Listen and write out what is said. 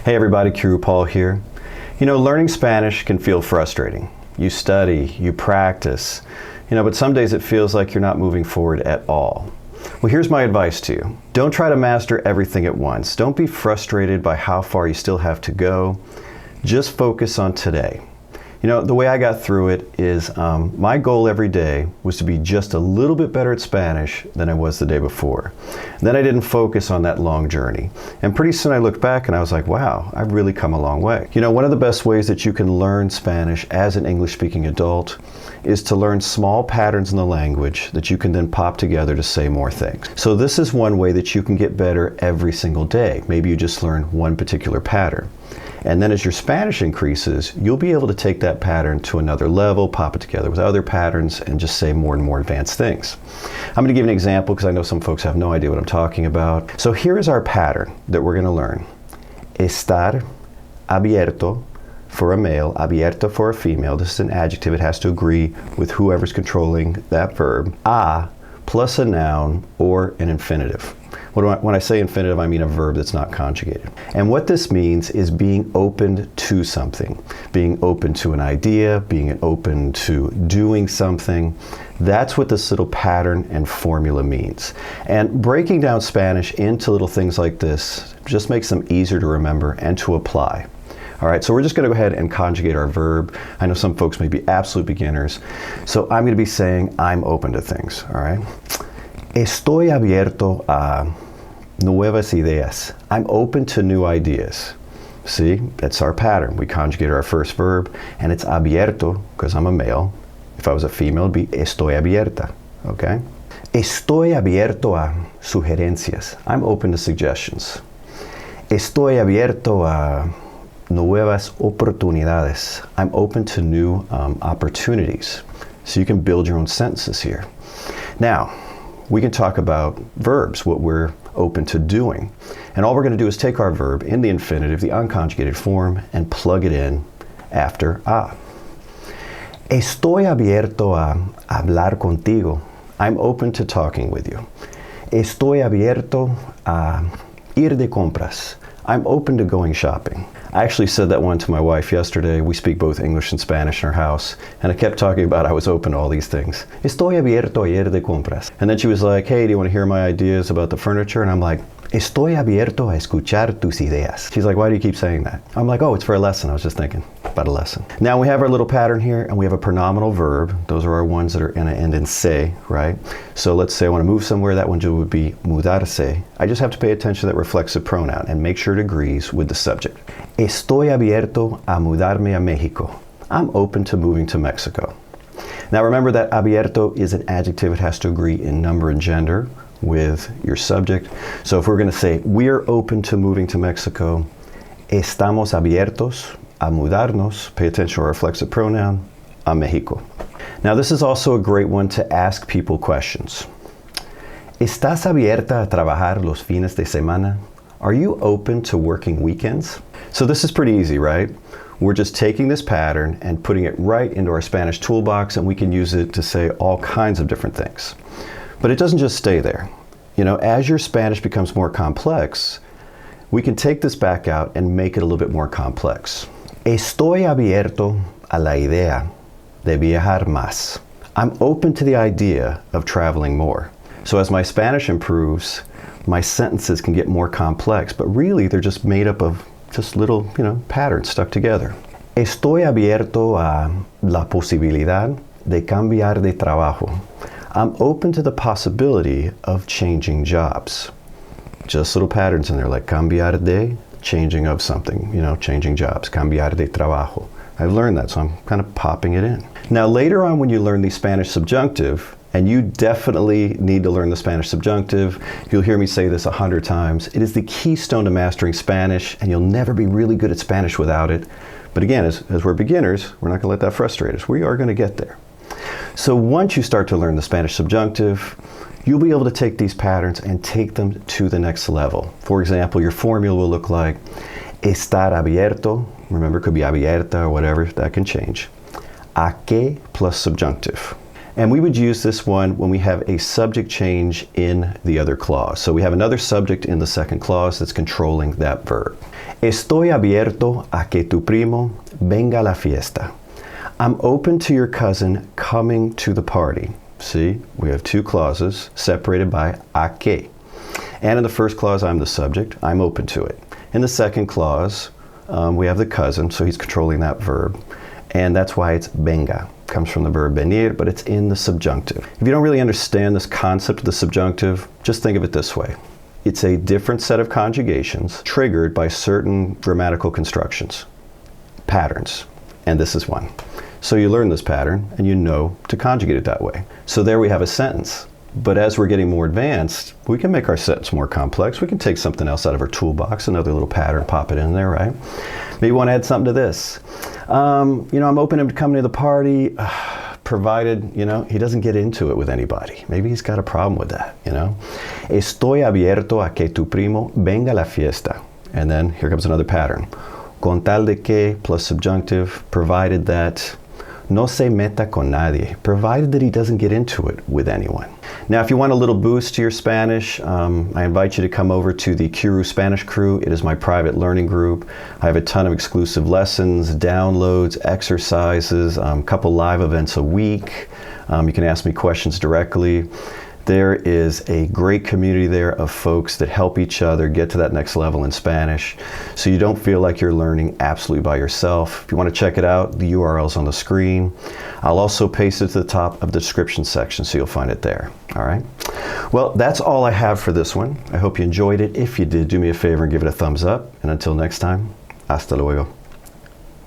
Hey everybody, Paul here. You know, learning Spanish can feel frustrating. You study, you practice, but some days it feels like you're not moving forward at all. Well, here's my advice to you. Don't try to master everything at once. Don't be frustrated by how far you still have to go. Just focus on today. The way I got through it is my goal every day was to be just a little bit better at Spanish than I was the day before. Then I didn't focus on that long journey. And pretty soon I looked back and I was like, wow, I've really come a long way. One of the best ways that you can learn Spanish as an English-speaking adult is to learn small patterns in the language that you can then pop together to say more things. So this is one way that you can get better every single day. Maybe you just learn one particular pattern. And then as your Spanish increases, you'll be able to take that pattern to another level, pop it together with other patterns, and just say more and more advanced things. I'm going to give an example because I know some folks have no idea what I'm talking about. So here is our pattern that we're going to learn. Estar abierto for a male, abierto for a female. This is an adjective. It has to agree with whoever's controlling that verb. A plus a noun or an infinitive. When I say infinitive, I mean a verb that's not conjugated. And what this means is being open to something, being open to an idea, being open to doing something. That's what this little pattern and formula means. And breaking down Spanish into little things like this just makes them easier to remember and to apply. All right, so we're just going to go ahead and conjugate our verb. I know some folks may be absolute beginners, so I'm going to be saying I'm open to things, all right? Estoy abierto a nuevas ideas. I'm open to new ideas. See, that's our pattern. We conjugate our first verb, and it's abierto because I'm a male. If I was a female, it'd be estoy abierta, okay? Estoy abierto a sugerencias. I'm open to suggestions. Estoy abierto a nuevas oportunidades. I'm open to new opportunities. So you can build your own sentences here. Now, we can talk about verbs, what we're open to doing. And all we're going to do is take our verb in the infinitive, the unconjugated form, and plug it in after a. Estoy abierto a hablar contigo. I'm open to talking with you. Estoy abierto a ir de compras. I'm open to going shopping. I actually said that one to my wife yesterday. We speak both English and Spanish in our house, and I kept talking about I was open to all these things. Estoy abierto a ir de compras. And then she was like, hey, do you want to hear my ideas about the furniture? And I'm like, estoy abierto a escuchar tus ideas. She's like, why do you keep saying that? I'm like, oh, it's for a lesson. I was just thinking about a lesson. Now we have our little pattern here, and we have a pronominal verb. Those are our ones that are going to end in se, right? So let's say I want to move somewhere. That one would be mudarse. I just have to pay attention to that reflexive pronoun and make sure it agrees with the subject. Estoy abierto a mudarme a México. I'm open to moving to Mexico. Now remember that abierto is an adjective. It has to agree in number and gender with your subject. So if we're going to say we're open to moving to Mexico, estamos abiertos a mudarnos, pay attention to our reflexive pronoun, a México. Now this is also a great one to ask people questions. ¿Estás abierta a trabajar los fines de semana? Are you open to working weekends? So this is pretty easy, right? We're just taking this pattern and putting it right into our Spanish toolbox, and we can use it to say all kinds of different things. But it doesn't just stay there. As your Spanish becomes more complex, we can take this back out and make it a little bit more complex. Estoy abierto a la idea de viajar más. I'm open to the idea of traveling more. So as my Spanish improves, my sentences can get more complex, but really they're just made up of just little, patterns stuck together. Estoy abierto a la posibilidad de cambiar de trabajo. I'm open to the possibility of changing jobs. Just little patterns in there like cambiar de, changing of something, changing jobs, cambiar de trabajo. I've learned that, so I'm kind of popping it in. Now later on when you learn the Spanish subjunctive, and you definitely need to learn the Spanish subjunctive. You'll hear me say this 100 times. It is the keystone to mastering Spanish, and you'll never be really good at Spanish without it. But again, as we're beginners, we're not going to let that frustrate us. We are going to get there. So once you start to learn the Spanish subjunctive, you'll be able to take these patterns and take them to the next level. For example, your formula will look like estar abierto. Remember, it could be abierta or whatever. That can change. A que plus subjunctive. And we would use this one when we have a subject change in the other clause. So we have another subject in the second clause that's controlling that verb. Estoy abierto a que tu primo venga a la fiesta. I'm open to your cousin coming to the party. See, we have two clauses separated by a que. And in the first clause, I'm the subject. I'm open to it. In the second clause, we have the cousin, so he's controlling that verb. And that's why it's venga. Comes from the verb venir, but it's in the subjunctive. If you don't really understand this concept of the subjunctive, just think of it this way. It's a different set of conjugations triggered by certain grammatical constructions, patterns, and this is one. So you learn this pattern and you know to conjugate it that way. So there we have a sentence. But as we're getting more advanced, we can make our sentence more complex. We can take something else out of our toolbox, another little pattern, pop it in there, right? Maybe you want to add something to this. I'm open to him coming to the party, provided, he doesn't get into it with anybody. Maybe he's got a problem with that, Estoy abierto a que tu primo venga a la fiesta. And then here comes another pattern. Con tal de que plus subjunctive, provided that no se meta con nadie, provided that he doesn't get into it with anyone. Now, if you want a little boost to your Spanish, I invite you to come over to the Qroo Spanish Crew. It is my private learning group. I have a ton of exclusive lessons, downloads, exercises, a couple live events a week. You can ask me questions directly. There is a great community there of folks that help each other get to that next level in Spanish, so you don't feel like you're learning absolutely by yourself. If you want to check it out, the URL's on the screen. I'll also paste it to the top of the description section, so you'll find it there. All right? Well, that's all I have for this one. I hope you enjoyed it. If you did, do me a favor and give it a thumbs up. And until next time, hasta luego.